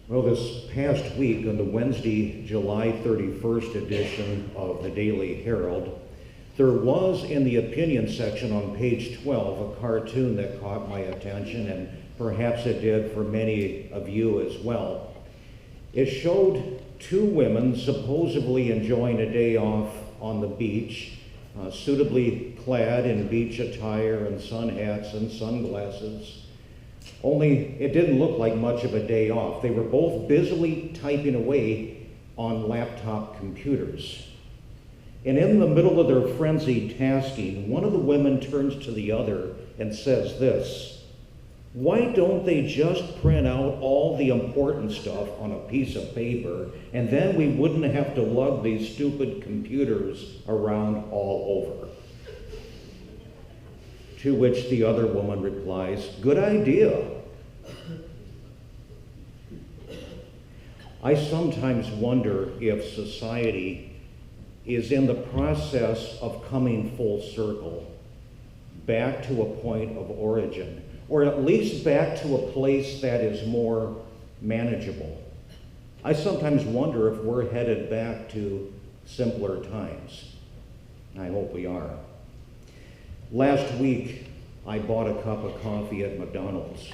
Well, this past week, on the Wednesday, July 31st edition of the Daily Herald, there was in the opinion section on page 12 a cartoon that caught my attention, and perhaps it did for many of you as well. It showed two women supposedly enjoying a day off on the beach, suitably clad in beach attire and sun hats and sunglasses. Only it didn't look like much of a day off. They were both busily typing away on laptop computers. And in the middle of their frenzied tasking, one of the women turns to the other and says this: "Why don't they just print out all the important stuff on a piece of paper, and then we wouldn't have to lug these stupid computers around all over?" To which the other woman replies, "Good idea." I sometimes wonder if society is in the process of coming full circle, back to a point of origin, or at least back to a place that is more manageable. I sometimes wonder if we're headed back to simpler times. I hope we are. Last week, I bought a cup of coffee at McDonald's.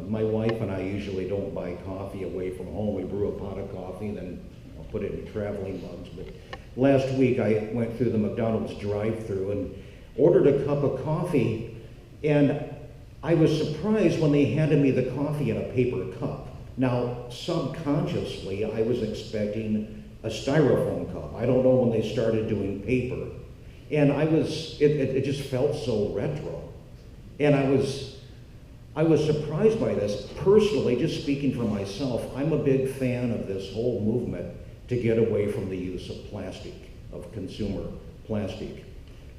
My wife and I usually don't buy coffee away from home. We brew a pot of coffee, then I'll put it in traveling mugs. But last week, I went through the McDonald's drive-thru and ordered a cup of coffee, and I was surprised when they handed me the coffee in a paper cup. Now, subconsciously, I was expecting a styrofoam cup. I don't know when they started doing paper. And it just felt so retro. And I was surprised by this. Personally, just speaking for myself, I'm a big fan of this whole movement to get away from the use of plastic, of consumer plastic.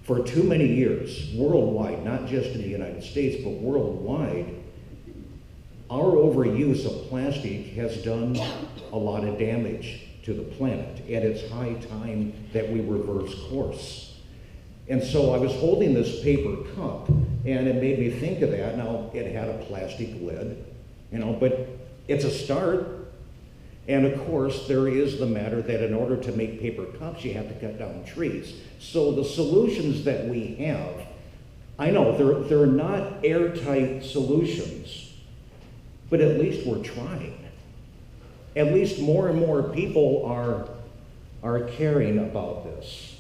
For too many years, worldwide, not just in the United States, but worldwide, our overuse of plastic has done a lot of damage to the planet, and it's high time that we reverse course. And so I was holding this paper cup, and it made me think of that. Now, it had a plastic lid, but it's a start. And of course, there is the matter that in order to make paper cups, you have to cut down trees. So the solutions that we have, I know they're not airtight solutions, but at least we're trying. At least more and more people are caring about this.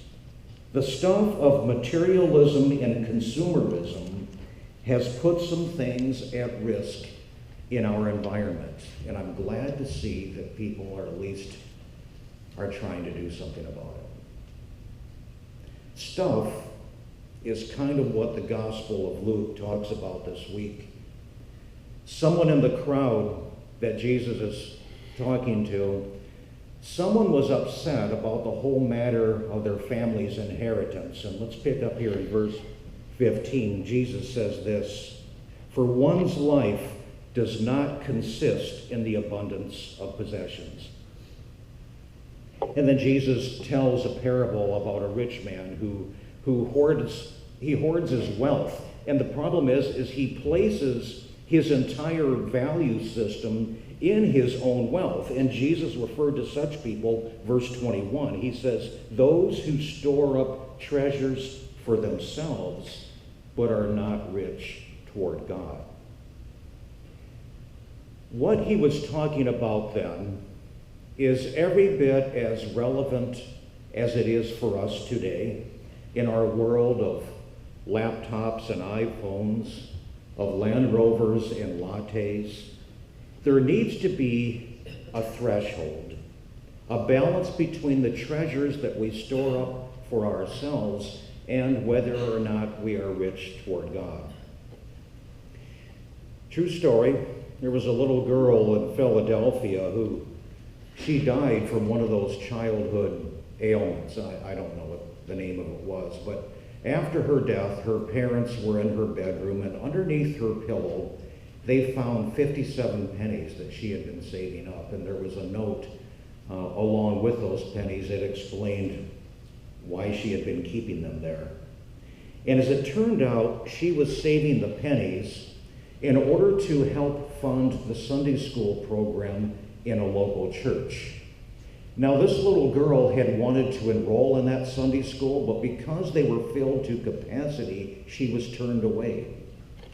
The stuff of materialism and consumerism has put some things at risk in our environment, and I'm glad to see that people are at least trying to do something about it. Stuff is kind of what the Gospel of Luke talks about this week. Someone in the crowd that Jesus is talking to, someone was upset about the whole matter of their family's inheritance. And let's pick up here in verse 15. Jesus says this: "For one's life does not consist in the abundance of possessions." And then Jesus tells a parable about a rich man who hoards his wealth. And the problem is he places his entire value system in his own wealth. And Jesus referred to such people, verse 21. He says, "Those who store up treasures for themselves, but are not rich toward God." What he was talking about then is every bit as relevant as it is for us today in our world of laptops and iPhones, of Land Rovers and lattes. There needs to be a threshold, a balance between the treasures that we store up for ourselves and whether or not we are rich toward God. True story, there was a little girl in Philadelphia who she died from one of those childhood ailments. I don't know what the name of it was, but after her death, her parents were in her bedroom, and underneath her pillow, they found 57 pennies that she had been saving up, and there was a note along with those pennies that explained why she had been keeping them there. And as it turned out, she was saving the pennies in order to help fund the Sunday school program in a local church. Now, this little girl had wanted to enroll in that Sunday school, but because they were filled to capacity, she was turned away.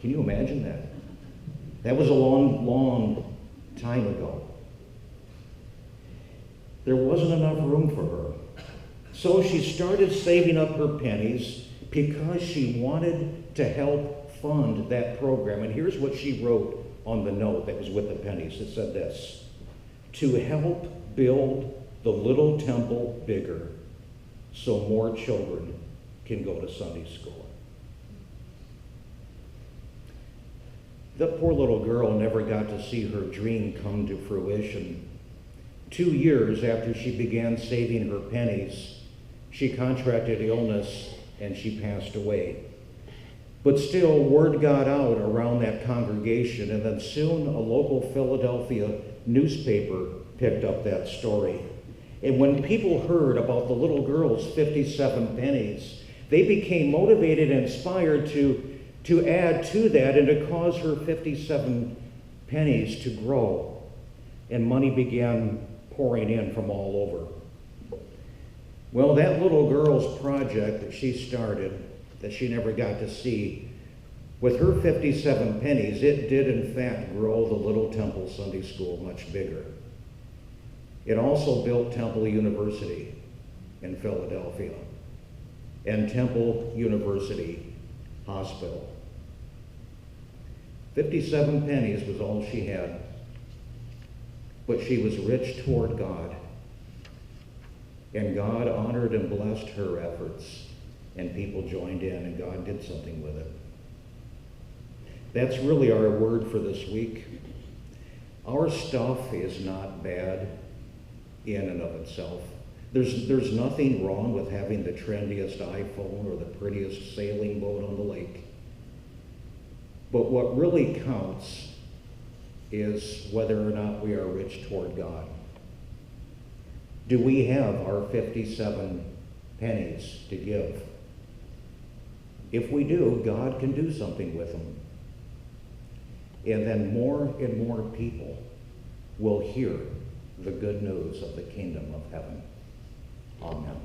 Can you imagine that? That was a long, long time ago. There wasn't enough room for her. So she started saving up her pennies because she wanted to help fund that program. And here's what she wrote on the note that was with the pennies. It said this: to help build the little temple bigger so more children can go to Sunday school. The poor little girl never got to see her dream come to fruition. 2 years after she began saving her pennies, she contracted illness and she passed away. But still, word got out around that congregation, and then soon a local Philadelphia newspaper picked up that story. And when people heard about the little girl's 57 pennies, they became motivated and inspired to add to that and to cause her 57 pennies to grow. And money began pouring in from all over. Well, that little girl's project that she started, that she never got to see, with her 57 pennies, it did in fact grow the Little Temple Sunday School much bigger. It also built Temple University in Philadelphia and Temple University Hospital. 57 pennies was all she had, but she was rich toward God. And God honored and blessed her efforts, and people joined in, and God did something with it. That's really our word for this week. Our stuff is not bad in and of itself. There's nothing wrong with having the trendiest iPhone or the prettiest sailing boat on the lake. But what really counts is whether or not we are rich toward God. Do we have our 57 pennies to give? If we do, God can do something with them. And then more and more people will hear the good news of the kingdom of heaven. Amen.